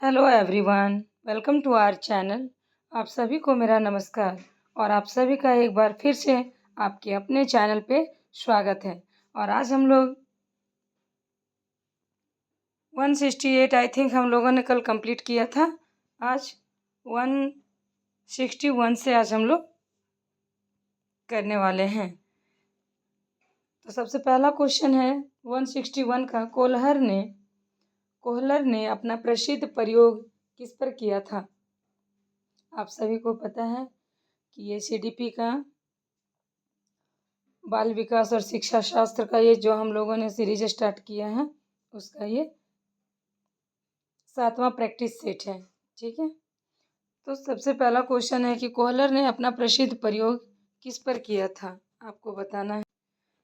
Hello everyone, welcome to our channel. आप सभी को मेरा नमस्कार और आप सभी का एक बार फिर से आपके अपने चैनल पे स्वागत है। और आज हम लोग 168 आई थिंक हम लोगों ने कल कंप्लीट किया था। आज 161 से आज हम लोग करने वाले हैं। तो सबसे पहला क्वेश्चन है 161 का, कोहलर ने अपना प्रसिद्ध प्रयोग किस पर किया था। आप सभी को पता है कि ये CDP का बाल विकास और शिक्षा शास्त्र का ये जो हम लोगों ने सीरीज स्टार्ट किया है उसका ये 7वां प्रैक्टिस सेट है। ठीक है, तो सबसे पहला क्वेश्चन है कि कोहलर ने अपना प्रसिद्ध प्रयोग किस पर किया था, आपको बताना है।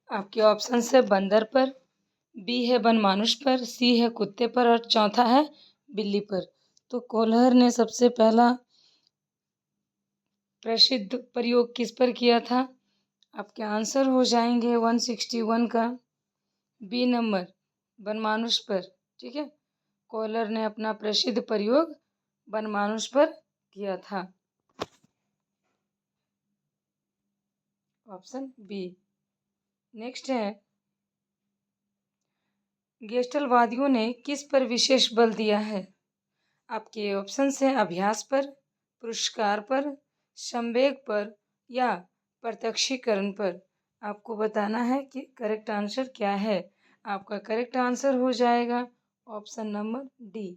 आपके ऑप्शन है बंदर पर, बी है बनमानुष पर, सी है कुत्ते पर और चौथा है बिल्ली पर। तो कोहलर ने सबसे पहला प्रसिद्ध प्रयोग किस पर किया था। आपके आंसर हो जाएंगे 161 का बी नंबर, बनमानुष पर। ठीक है, कोहलर ने अपना प्रसिद्ध प्रयोग बनमानुष पर किया था, ऑप्शन बी। नेक्स्ट है, गेस्टलवादियों ने किस पर विशेष बल दिया है। आपके ऑप्शन हैं अभ्यास पर, पुरस्कार पर, संवेग पर या प्रत्यक्षीकरण पर। आपको बताना है कि करेक्ट आंसर क्या है। आपका करेक्ट आंसर हो जाएगा ऑप्शन नंबर डी,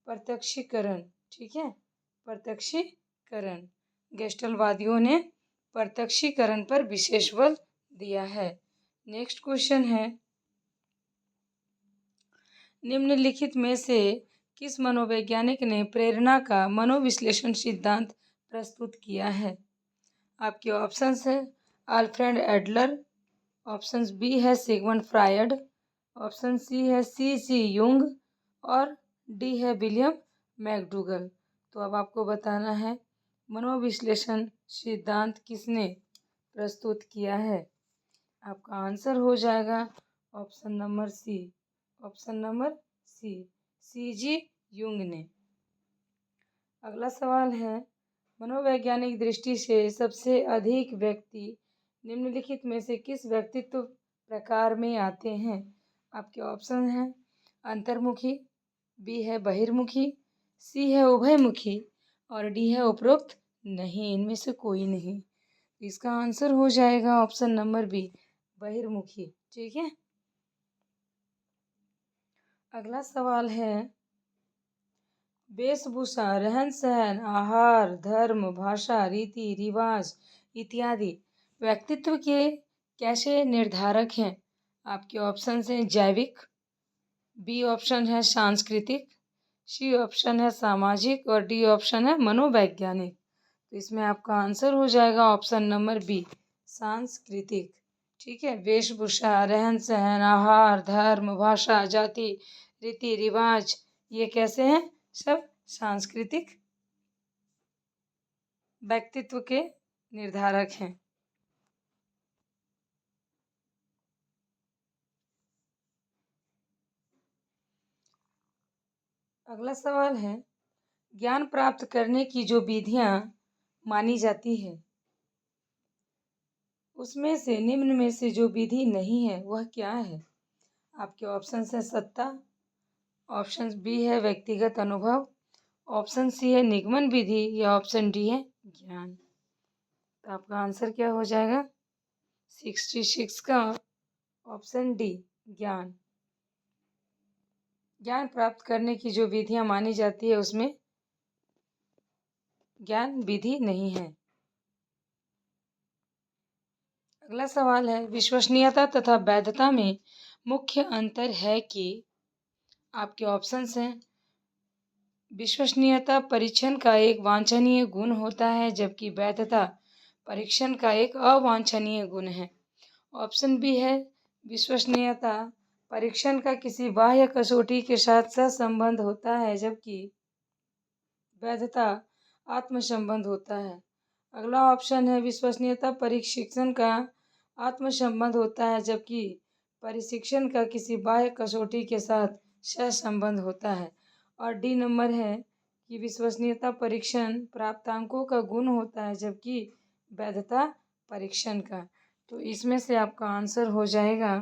प्रत्यक्षीकरण। ठीक है, प्रत्यक्षीकरण। गेस्टलवादियों ने प्रत्यक्षीकरण पर विशेष बल दिया है। नेक्स्ट क्वेश्चन है, निम्नलिखित में से किस मनोवैज्ञानिक ने प्रेरणा का मनोविश्लेषण सिद्धांत प्रस्तुत किया है। आपके ऑप्शंस है अल्फ्रेड एडलर, ऑप्शन बी है सिगमंड फ्रायड, ऑप्शन सी है C.C. युंग और डी है विलियम मैकडूगल। तो अब आपको बताना है मनोविश्लेषण सिद्धांत किसने प्रस्तुत किया है। आपका आंसर हो जाएगा option number C, option number C, C.G. Jung ने। अगला सवाल है, मनोवैज्ञानिक दृष्टि से सबसे अधिक व्यक्ति निम्नलिखित में से किस व्यक्तित्व प्रकार में आते हैं। आपके ऑप्शन हैं अंतर्मुखी, बी है बहिर्मुखी, सी है उभयमुखी और डी है उपरोक्त नहीं, इनमें से कोई नहीं। इसका आंसर हो जाएगा ऑप्शन नंबर बी, बहिर्मुखी। ठीक है, अगला सवाल है, वेशभूषा, रहन सहन, आहार, धर्म, भाषा, रीति रिवाज इत्यादि व्यक्तित्व के कैसे निर्धारक हैं। आपके ऑप्शन हैं जैविक, बी ऑप्शन है सांस्कृतिक, सी ऑप्शन है सामाजिक और डी ऑप्शन है मनोवैज्ञानिक। तो इसमें आपका आंसर हो जाएगा ऑप्शन नंबर बी, सांस्कृतिक। ठीक है, वेशभूषा, रहन सहन, आहार, धर्म, भाषा, जाति, रीति रिवाज, ये कैसे हैं, सब सांस्कृतिक व्यक्तित्व के निर्धारक हैं। अगला सवाल है, ज्ञान प्राप्त करने की जो विधियां मानी जाती है उसमें से निम्न में से जो विधि नहीं है वह क्या है। आपके ऑप्शन है सत्ता, ऑप्शन बी है व्यक्तिगत अनुभव, ऑप्शन सी है निगमन विधि या ऑप्शन डी है ज्ञान। तो आपका आंसर क्या हो जाएगा 66 का ऑप्शन डी, ज्ञान। ज्ञान प्राप्त करने की जो विधियां मानी जाती है उसमें ज्ञान विधि नहीं है। अगला सवाल है, विश्वसनीयता तथा वैधता में मुख्य अंतर है कि। आपके ऑप्शंस हैं विश्वसनीयता परीक्षण का एक वांछनीय गुण होता है जबकि वैधता परीक्षण का एक अवांछनीय गुण है। ऑप्शन बी है विश्वसनीयता परीक्षण का किसी बाह्य कसौटी के साथ सहसंबंध होता है जबकि वैधता आत्म संबंध होता है। अगला ऑप्शन है विश्वसनीयता परीक्षण का आत्म संबंध होता है जबकि परीक्षण का किसी बाह्य कसौटी के साथ सहसंबंध होता है। और डी नंबर है कि विश्वसनीयता परीक्षण प्राप्तांकों का गुण होता है जबकि वैधता परीक्षण का। तो इसमें से आपका आंसर हो जाएगा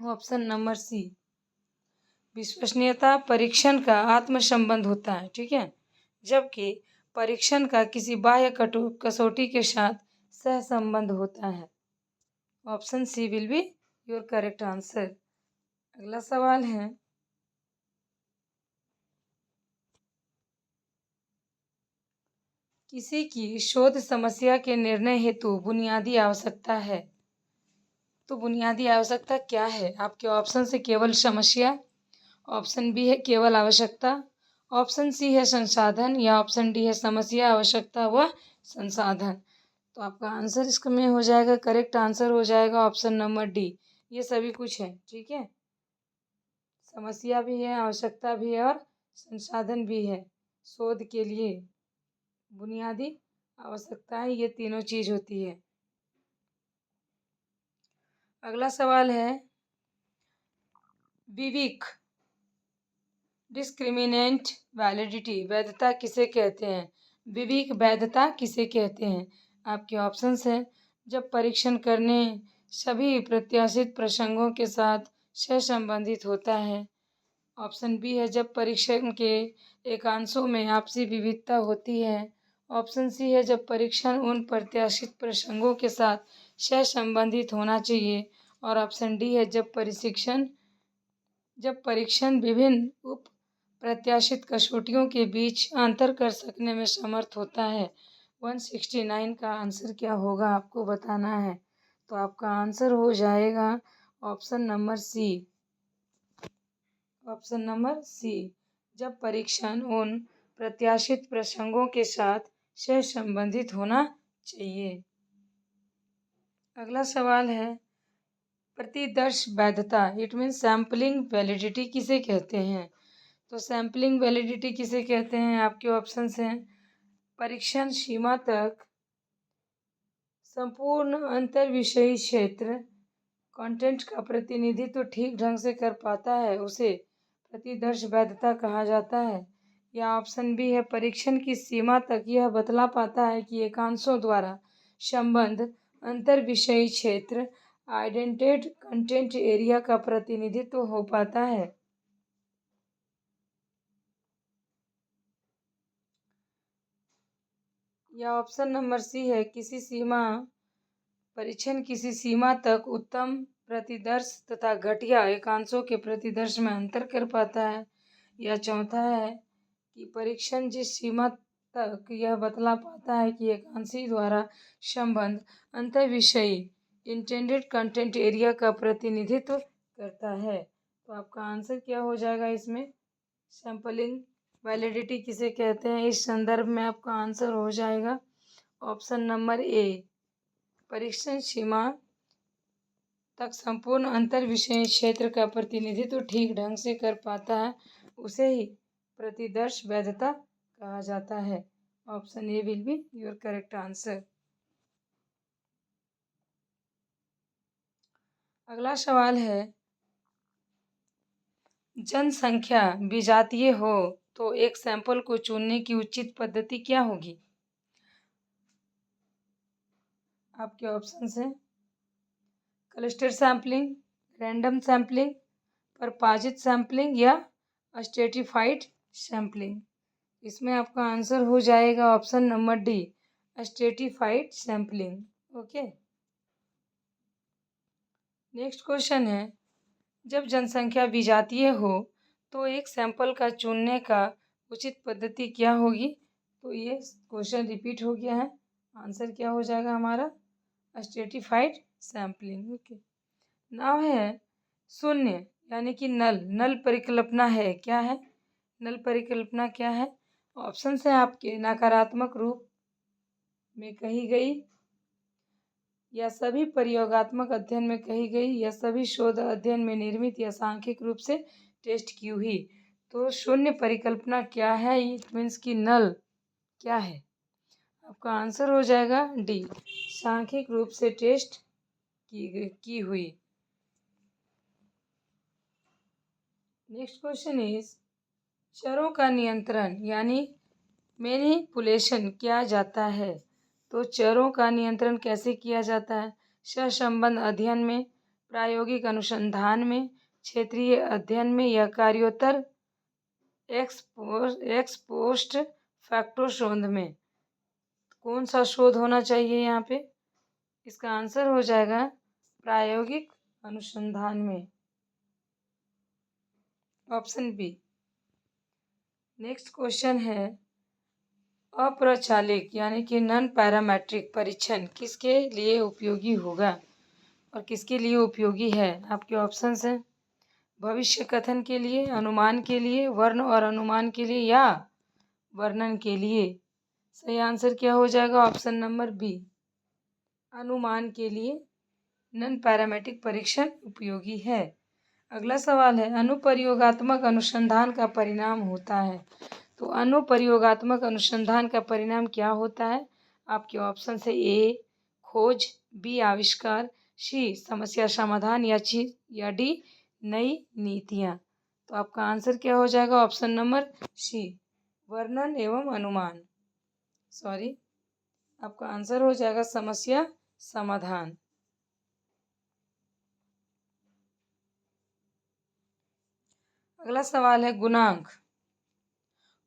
ऑप्शन नंबर सी। विश्वसनीयता परीक्षण का आत्म संबंध होता है, ठीक है, जबकि परीक्षण का किसी बाह्य कसौटी के साथ सह संबंध होता है। Option C will be your correct answer. अगला सवाल है, किसी की शोध समस्या के निर्णय हेतु बुनियादी आवश्यकता है। तो बुनियादी आवश्यकता क्या है? आपके ऑप्शन से केवल समस्या, ऑप्शन बी है केवल आवश्यकता, ऑप्शन सी है संसाधन, या ऑप्शन डी है समस्या, आवश्यकता व संसाधन। तो आपका आंसर इसमें हो जाएगा, करेक्ट आंसर हो जाएगा ऑप्शन नंबर डी। ये सभी कुछ है, ठीक है, समस्या भी है, आवश्यकता भी है और संसाधन भी है। शोध के लिए बुनियादी आवश्यकताएं ये तीनों चीज होती है। अगला सवाल है, विवेक डिस्क्रिमिनेंट वैलिडिटी वैधता किसे कहते हैं? विवेक वैधता किसे कहते हैं? आपके ऑप्शंस हैं, जब परीक्षण करने सभी प्रत्याशित प्रसंगों के साथ सहसंबंधित होता है। ऑप्शन बी है जब परीक्षण के एकांशों में आपसी विविधता होती है। ऑप्शन सी है जब परीक्षण उन प्रत्याशित प्रसंगों के साथ सहसंबंधित होना चाहिए। और ऑप्शन डी है जब परीक्षण विभिन्न उप प्रत्याशित कसौटियों के बीच अंतर कर सकने में समर्थ होता है। 169 का आंसर क्या होगा आपको बताना है। तो आपका आंसर हो जाएगा option number C. Option number C, जब परीक्षण उन प्रत्याशित प्रसंगों के साथ सहसंबंधित होना चाहिए। अगला सवाल है, प्रतिदर्श वैधता इट मीन सैम्पलिंग वैलिडिटी किसे कहते हैं? तो सैम्पलिंग वैलिडिटी किसे कहते हैं? आपके ऑप्शंस हैं, परीक्षण सीमा तक संपूर्ण अंतर विषयी क्षेत्र कंटेंट का प्रतिनिधित्व ठीक ढंग से कर पाता है उसे प्रतिदर्श वैधता कहा जाता है। या ऑप्शन बी है, परीक्षण की सीमा तक यह बतला पाता है कि एकांशों द्वारा संबंध अंतर विषयी क्षेत्र आइडेंटेड कंटेंट एरिया का प्रतिनिधित्व हो पाता है। या ऑप्शन नंबर सी है, परीक्षण किसी सीमा तक उत्तम प्रतिदर्श तथा घटिया एकांशों के प्रतिदर्श में अंतर कर पाता है। या चौथा है कि परीक्षण जिस सीमा तक यह बतला पाता है कि एकांशी द्वारा संबंध अंतर विषयी इंटेंडेड कंटेंट एरिया का प्रतिनिधित्व करता है। तो आपका आंसर क्या हो जाएगा इसमें? सैंपलिंग वैलिडिटी किसे कहते हैं, इस संदर्भ में आपका आंसर हो जाएगा ऑप्शन नंबर ए। परीक्षण सीमा तक संपूर्ण अंतर विषय क्षेत्र का प्रतिनिधित्व ठीक ढंग से कर पाता है उसे ही प्रतिदर्श वैधता कहा जाता है। Option A will be your correct answer. अगला सवाल है, जनसंख्या विजातीय हो तो एक सैंपल को चुनने की उचित पद्धति क्या होगी? आपके ऑप्शंस हैं, cluster sampling, random sampling, purposive sampling या स्ट्रेटिफाइड सैम्पलिंग। इसमें आपका आंसर हो जाएगा option number D, stratified sampling. Okay, next question है, जब जनसंख्या विजातीय हो तो एक सैंपल का चुनने का उचित पद्धति क्या होगी? तो ये क्वेश्चन रिपीट हो गया है, आंसर क्या हो जाएगा हमारा? Stratified sampling. ओके, नाम है शून्य यानी कि नल परिकल्पना है। क्या है नल परिकल्पना? क्या है? ऑप्शन है आपके, नकारात्मक रूप में कही गई, या सभी प्रयोगात्मक अध्ययन में कही गई, या सभी शोध अध्ययन में निर्मित या सांख्यिक रूप से टेस्ट की हुई। तो शून्य परिकल्पना क्या है? इट मीन्स कि नल क्या है? आपका आंसर हो जाएगा डी, सांख्यिक रूप से टेस्ट की हुई। नेक्स्ट क्वेश्चन इज, चरों का नियंत्रण यानी मैनिपुलेशन किया जाता है। तो चरों का नियंत्रण कैसे किया जाता है? सहसंबंध अध्ययन में, प्रायोगिक अनुसंधान में, क्षेत्रीय अध्ययन में या कार्योत्तर एक्सपोस्ट फैक्टो शोध में। कौन सा शोध होना चाहिए यहाँ पे? इसका आंसर हो जाएगा प्रायोगिक अनुसंधान में, ऑप्शन बी। नेक्स्ट क्वेश्चन है, अप्रचालित यानी कि नॉन पैरामेट्रिक परीक्षण किसके लिए उपयोगी होगा और किसके लिए उपयोगी है? आपके ऑप्शंस हैं भविष्य कथन के लिए, अनुमान के लिए, वर्ण और अनुमान के लिए या वर्णन के लिए। सही आंसर क्या हो जाएगा? ऑप्शन नंबर बी, अनुमान के लिए नॉन पैरामेट्रिक परीक्षण उपयोगी है। अगला सवाल है, अनुप्रयोगात्मक अनुसंधान का परिणाम होता है। तो अनुप्रयोगात्मक अनुसंधान का परिणाम क्या होता है? आपके ऑप्शन है ए खोज, बी आविष्कार, सी समस्या समाधान या डी नई नीतियाँ। तो आपका आंसर क्या हो जाएगा? ऑप्शन नंबर सी, वर्णन एवं अनुमान। सॉरी, आपका आंसर हो जाएगा समस्या समाधान। अगला सवाल है, गुणांक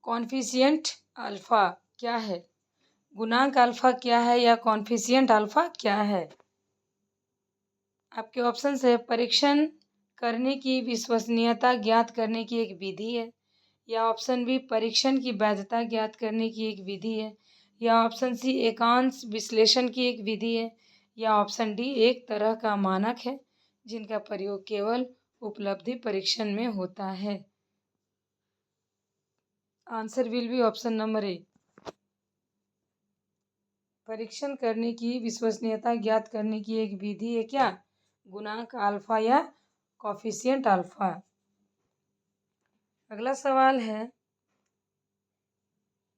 कॉन्फिशिएंट अल्फा क्या है? गुणांक अल्फा क्या है या कॉन्फिशिएंट अल्फा क्या है? आपके ऑप्शन है परीक्षण करने की विश्वसनीयता ज्ञात करने की एक विधि है, या ऑप्शन बी परीक्षण की वैधता ज्ञात करने की एक विधि है, या ऑप्शन सी एकांश विश्लेषण की एक विधि है, या ऑप्शन डी एक तरह का मानक है जिनका प्रयोग केवल उपलब्धि परीक्षण में होता है। Answer will be option number A, परीक्षण करने की विश्वसनीयता ज्ञात करने की एक विधि है क्या? गुणांक अल्फा या कॉफिशिएंट अल्फा। अगला सवाल है,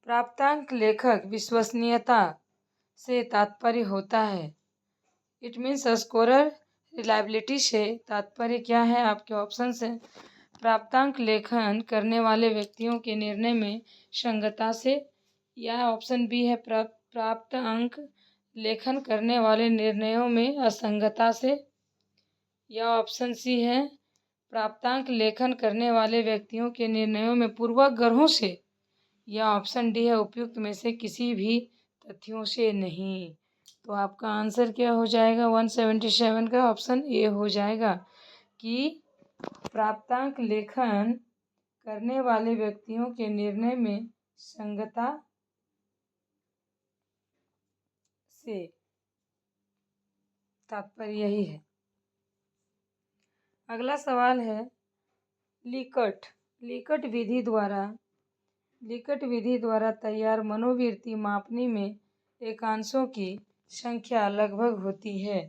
प्राप्तांक लेखक विश्वसनीयता से तात्पर्य होता है। इट मीन्स स्कोरर रिलायबिलिटी से तात्पर्य क्या है? आपके ऑप्शन हैं प्राप्तांक लेखन करने वाले व्यक्तियों के निर्णय में संगतता से, या ऑप्शन बी है प्राप्त अंक लेखन करने वाले निर्णयों में असंगतता से, या ऑप्शन सी है प्राप्तांक लेखन करने वाले व्यक्तियों के निर्णयों में पूर्वाग्रहों से, या ऑप्शन डी है उपयुक्त में से किसी भी तथ्यों से नहीं। तो आपका आंसर क्या हो जाएगा? 177 का ऑप्शन ए हो जाएगा कि प्राप्तांक लेखन करने वाले व्यक्तियों के निर्णय में संगतता से तात्पर्य यही है। अगला सवाल है, लीकट विधि द्वारा तैयार मनोवृत्ति मापनी में एकांशों की संख्या लगभग होती है।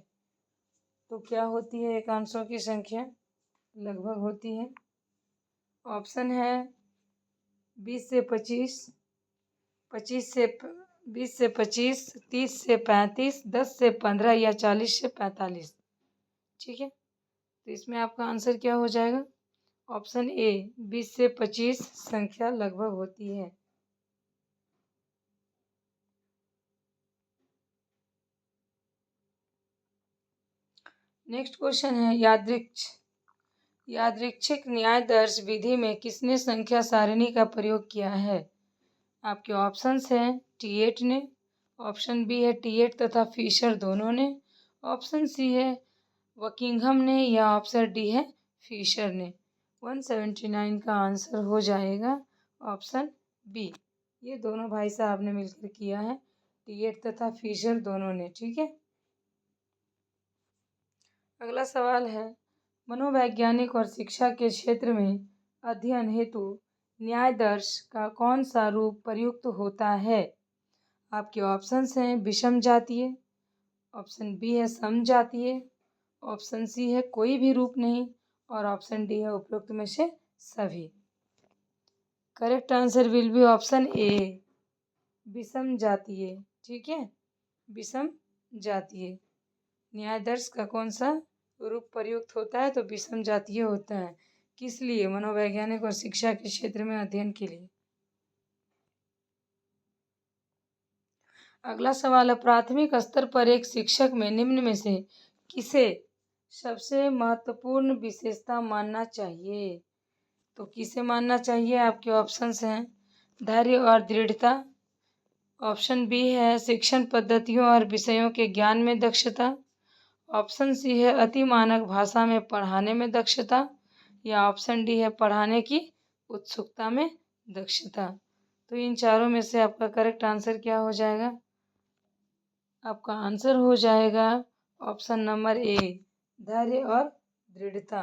तो क्या होती है एकांशों की संख्या? लगभग होती है। ऑप्शन है 20 से 25, 25 से 20 से 25, 30 से 35, 10 से 15 या 40 से 45। ठीक है, तो इसमें आपका आंसर क्या हो जाएगा? ऑप्शन ए 20 से 25 संख्या लगभग होती है। नेक्स्ट क्वेश्चन है, यादृच्छिक न्यायदर्श विधि में किसने संख्या सारणी का प्रयोग किया है? आपके ऑप्शंस हैं टी8 ने, ऑप्शन बी है टी8 तथा फिशर दोनों ने, ऑप्शन सी है वकिंघम ने, या ऑप्शन डी है फिशर ने। 179 का आंसर हो जाएगा ऑप्शन बी, ये दोनों भाई साहब ने मिलकर किया है, टी8 तथा फिशर दोनों ने। ठीक है, अगला सवाल है, मनोवैज्ञानिक और शिक्षा के क्षेत्र में अध्ययन हेतु न्यायदर्श का कौन सा रूप प्रयुक्त होता है? आपके ऑप्शंस हैं विषम जातीय, ऑप्शन बी है समजातीय, ऑप्शन सी है कोई भी रूप नहीं, और ऑप्शन डी है उपरोक्त में से सभी। Correct answer will be option A, विषम जातीय। ठीक है, विषम जातीय न्यायदर्श का कौन सा रूप प्रयुक्त होता है? तो विषम जातीय होता है। किस लिए? मनोवैज्ञानिक और शिक्षा के क्षेत्र में अध्ययन के लिए। अगला सवाल है, प्राथमिक स्तर पर एक शिक्षक में निम्न में से किसे सबसे महत्वपूर्ण विशेषता मानना चाहिए? तो किसे मानना चाहिए? आपके ऑप्शंस हैं, धैर्य और दृढ़ता। ऑप्शन बी है शिक्षण पद्धतियों और विषयों के ज्ञान में दक्षता। ऑप्शन सी है अति मानक भाषा में पढ़ाने में दक्षता। या ऑप्शन डी है पढ़ाने की उत्सुकता में दक्षता। तो इन चारों में से आपका करेक्ट आंसर क्या हो जाएगा? आपका आंसर हो जाएगा ऑप्शन नंबर ए, धैर्य और दृढ़ता।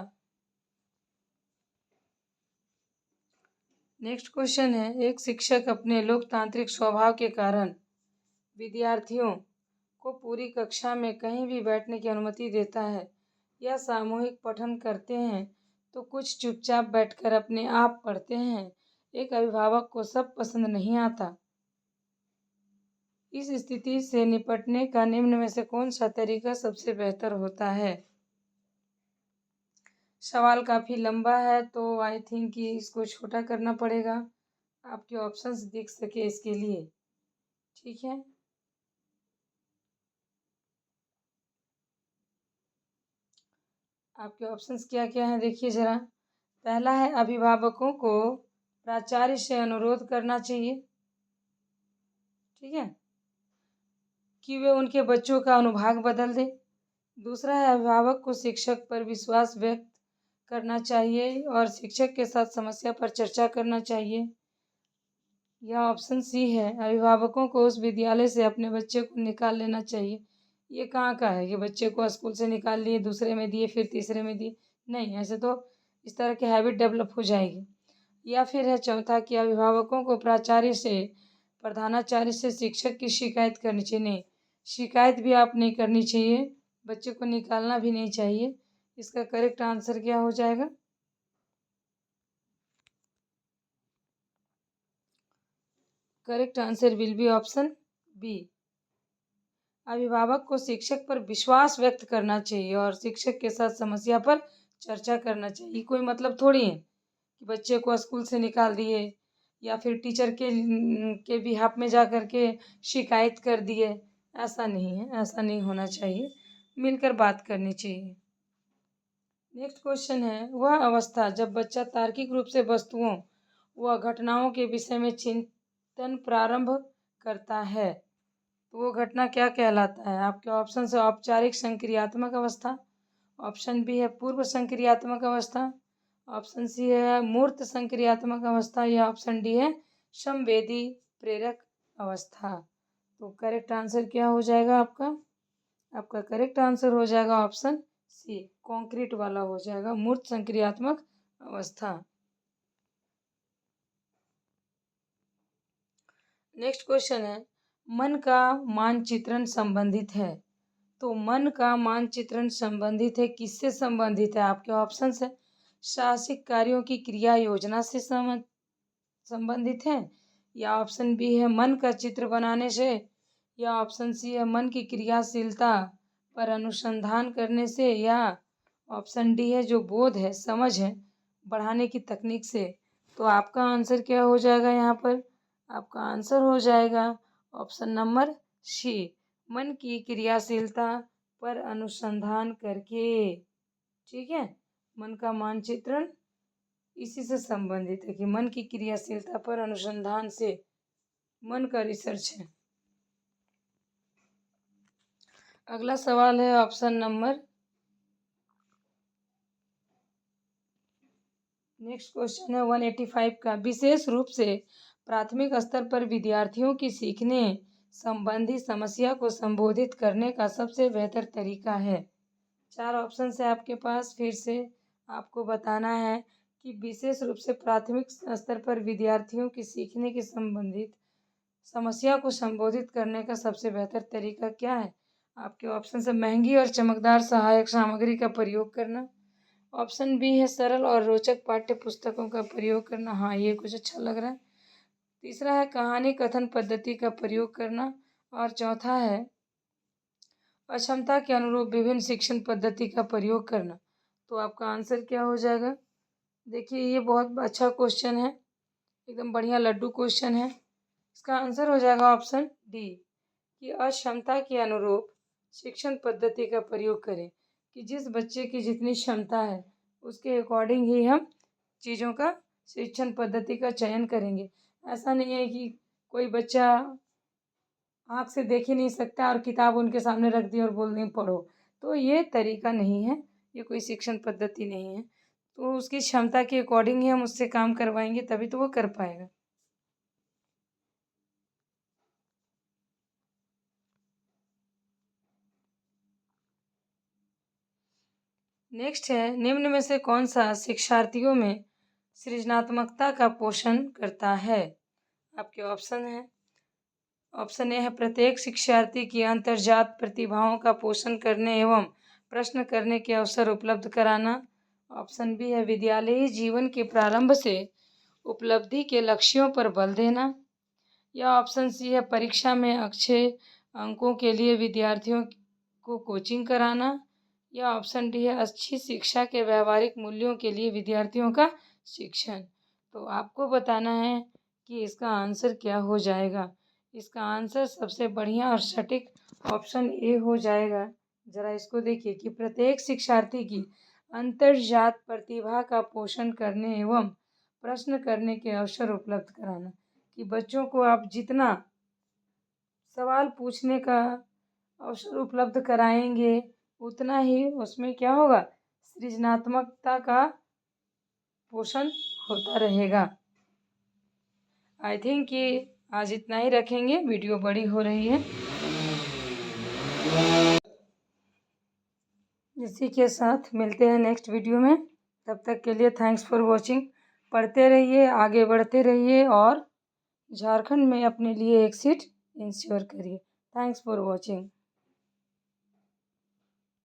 नेक्स्ट क्वेश्चन है, एक शिक्षक अपने लोकतांत्रिक स्वभाव के कारण विद्यार्थियों को पूरी कक्षा में कहीं भी बैठने की अनुमति देता है या सामूहिक पठन करते हैं तो कुछ चुपचाप बैठकर अपने आप पढ़ते हैं। एक अभिभावक को सब पसंद नहीं आता। इस स्थिति से निपटने का निम्न में से कौन सा तरीका सबसे बेहतर होता है? सवाल काफ़ी लंबा है तो आई थिंक कि इसको छोटा करना पड़ेगा, आपके ऑप्शंस दिख सके इसके लिए। ठीक है, आपके ऑप्शंस क्या क्या हैं देखिए ज़रा। पहला है अभिभावकों को प्राचार्य से अनुरोध करना चाहिए, ठीक है, कि वे उनके बच्चों का अनुभाग बदल दें। दूसरा है अभिभावक को शिक्षक पर विश्वास व्यक्त करना चाहिए और शिक्षक के साथ समस्या पर चर्चा करना चाहिए। या ऑप्शन सी है अभिभावकों को उस विद्यालय से अपने बच्चे को निकाल लेना चाहिए। ये कहाँ का है कि बच्चे को स्कूल से निकाल लिए, दूसरे में दिए, फिर तीसरे में दिए? नहीं, ऐसे तो इस तरह की हैबिट डेवलप हो जाएगी। या फिर है चौथा कि अभिभावकों को प्राचार्य से, प्रधानाचार्य से शिक्षक की शिकायत करनी चाहिए। नहीं, शिकायत भी आप नहीं करनी चाहिए, बच्चे को निकालना भी नहीं चाहिए। इसका करेक्ट आंसर क्या हो जाएगा? Correct answer will be option B. अभिभावक को शिक्षक पर विश्वास व्यक्त करना चाहिए और शिक्षक के साथ समस्या पर चर्चा करना चाहिए। कोई मतलब थोड़ी है कि बच्चे को स्कूल से निकाल दिए या फिर टीचर के बिहाफ में जा कर के शिकायत कर दिए। ऐसा नहीं है, ऐसा नहीं होना चाहिए, मिलकर बात करनी चाहिए। नेक्स्ट क्वेश्चन है, वह अवस्था जब बच्चा तार्किक रूप से वस्तुओं व घटनाओं के विषय में चिंतन प्रारंभ करता है तो वो घटना क्या कहलाता है? आपके ऑप्शन है औपचारिक संक्रियात्मक अवस्था। ऑप्शन बी है पूर्व संक्रियात्मक अवस्था। ऑप्शन सी है मूर्त संक्रियात्मक अवस्था। या ऑप्शन डी है संवेदी प्रेरक अवस्था। तो करेक्ट आंसर क्या हो जाएगा आपका? आपका करेक्ट आंसर हो जाएगा ऑप्शन सी, कॉन्क्रीट वाला हो जाएगा, मूर्त संक्रियात्मक अवस्था। नेक्स्ट क्वेश्चन है, मन का मानचित्रण संबंधित है। तो मन का मानचित्रण संबंधित है, किससे संबंधित है? आपके ऑप्शंस है साहसिक कार्यों की क्रिया योजना से संबंधित है। या ऑप्शन बी है मन का चित्र बनाने से। या ऑप्शन सी है मन की क्रियाशीलता पर अनुसंधान करने से। या ऑप्शन डी है जो बोध है, समझ है, बढ़ाने की तकनीक से। तो आपका आंसर क्या हो जाएगा यहाँ पर? आपका आंसर हो जाएगा ऑप्शन नंबर सी, मन की क्रियाशीलता पर अनुसंधान करके। ठीक है, मन का मानचित्रण इसी से संबंधित है कि मन की क्रियाशीलता पर अनुसंधान से मन का रिसर्च है। अगला सवाल है ऑप्शन नंबर, नेक्स्ट क्वेश्चन है 185 का, विशेष रूप से प्राथमिक स्तर पर विद्यार्थियों की सीखने संबंधी समस्या को संबोधित करने का सबसे बेहतर तरीका है। 4 ऑप्शन है आपके पास, फिर से आपको बताना है कि विशेष रूप से प्राथमिक स्तर पर विद्यार्थियों की सीखने की संबंधित समस्या को संबोधित करने का सबसे बेहतर तरीका क्या है। आपके ऑप्शन है महंगी और चमकदार सहायक सामग्री का प्रयोग करना। ऑप्शन बी है सरल और रोचक पाठ्य पुस्तकों का प्रयोग करना। हाँ, ये कुछ अच्छा लग रहा है। तीसरा है कहानी कथन पद्धति का प्रयोग करना। और चौथा है अक्षमता के अनुरूप विभिन्न शिक्षण पद्धति का प्रयोग करना। तो आपका आंसर क्या हो जाएगा? देखिए ये बहुत अच्छा क्वेश्चन है, एकदम बढ़िया लड्डू क्वेश्चन है। इसका आंसर हो जाएगा ऑप्शन डी कि अक्षमता के अनुरूप शिक्षण पद्धति का प्रयोग करें, कि जिस बच्चे की जितनी क्षमता है उसके अकॉर्डिंग ही हम चीज़ों का शिक्षण पद्धति का चयन करेंगे। ऐसा नहीं है कि कोई बच्चा आँख से देख ही नहीं सकता और किताब उनके सामने रख दी और बोल दें पढ़ो, तो ये तरीका नहीं है, ये कोई शिक्षण पद्धति नहीं है। तो उसकी क्षमता के अकॉर्डिंग ही हम उससे काम करवाएंगे, तभी तो वो कर पाएगा। नेक्स्ट है, निम्न में से कौन सा शिक्षार्थियों में सृजनात्मकता का पोषण करता है? आपके ऑप्शन है। ऑप्शन ए है प्रत्येक शिक्षार्थी की अंतर्जात प्रतिभाओं का पोषण करने एवं प्रश्न करने के अवसर उपलब्ध कराना। ऑप्शन बी है विद्यालयी जीवन के प्रारंभ से उपलब्धि के लक्ष्यों पर बल देना। या ऑप्शन सी है परीक्षा में अच्छे अंकों के लिए विद्यार्थियों को कोचिंग कराना। या ऑप्शन डी है अच्छी शिक्षा के व्यवहारिक मूल्यों के लिए विद्यार्थियों का शिक्षण। तो आपको बताना है कि इसका आंसर क्या हो जाएगा। इसका आंसर सबसे बढ़िया और सटीक ऑप्शन ए हो जाएगा। ज़रा इसको देखिए कि प्रत्येक शिक्षार्थी की अंतर्जात प्रतिभा का पोषण करने एवं प्रश्न करने के अवसर उपलब्ध कराना, कि बच्चों को आप जितना सवाल पूछने का अवसर उपलब्ध कराएंगे उतना ही उसमें क्या होगा, सृजनात्मकता का पोषण होता रहेगा। आई थिंक कि आज इतना ही रखेंगे, वीडियो बड़ी हो रही है। इसी के साथ मिलते हैं नेक्स्ट वीडियो में, तब तक के लिए थैंक्स फॉर वॉचिंग। पढ़ते रहिए, आगे बढ़ते रहिए और झारखंड में अपने लिए एक सीट इंश्योर करिए। Thanks for watching.